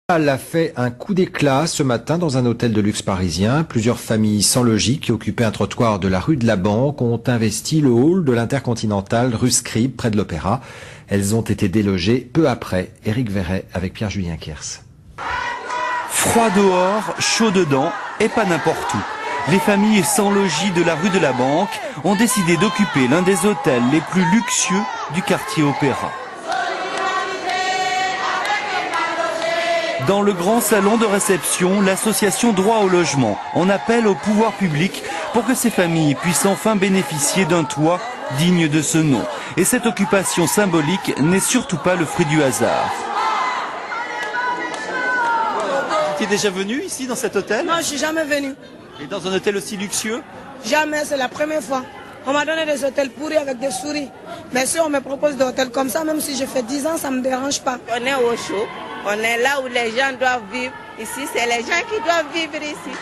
Elle a fait un coup d'éclat ce matin dans un hôtel de luxe parisien. Plusieurs familles sans logis qui occupaient un trottoir de la rue de la Banque ont investi le hall de l'Intercontinental rue Scribe près de l'Opéra. Elles ont été délogées peu après. Éric Verret avec Pierre-Julien Kers. Froid dehors, chaud dedans et pas n'importe où. Les familles sans logis de la rue de la Banque ont décidé d'occuper l'un des hôtels les plus luxueux du quartier Opéra. Dans le grand salon de réception, l'association Droit au logement en appelle au pouvoir public pour que ces familles puissent enfin bénéficier d'un toit digne de ce nom. Et cette occupation symbolique n'est surtout pas le fruit du hasard. Tu es déjà venu ici dans cet hôtel? Non, je suis jamais venu. Et dans un hôtel aussi luxueux? Jamais, c'est la première fois. On m'a donné des hôtels pourris avec des souris. Mais si on me propose des hôtels comme ça, même si je fais 10 ans, ça ne me dérange pas. On est au chaud, on est là où les gens doivent vivre. Ici, c'est les gens qui doivent vivre ici.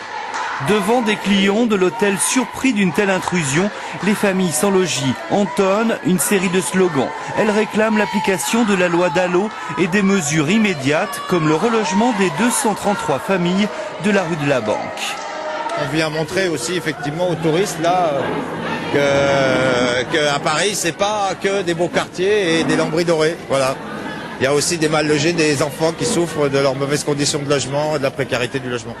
Devant des clients de l'hôtel surpris d'une telle intrusion, les familles sans logis entonnent une série de slogans. Elles réclament l'application de la loi Dallot et des mesures immédiates comme le relogement des 233 familles de la rue de la Banque. On vient montrer aussi effectivement aux touristes là qu'à Paris c'est pas que des beaux quartiers et des lambris dorés. Voilà. Il y a aussi des mal logés, des enfants qui souffrent de leurs mauvaises conditions de logement et de la précarité du logement.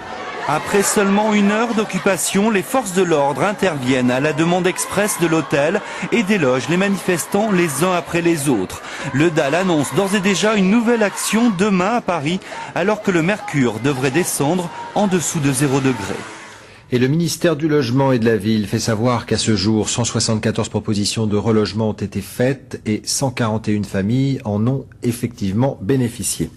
Après seulement 1 heure d'occupation, les forces de l'ordre interviennent à la demande expresse de l'hôtel et délogent les manifestants les uns après les autres. Le DAL annonce d'ores et déjà une nouvelle action demain à Paris, alors que le mercure devrait descendre en dessous de 0 degré. Et le ministère du Logement et de la Ville fait savoir qu'à ce jour, 174 propositions de relogement ont été faites et 141 familles en ont effectivement bénéficié.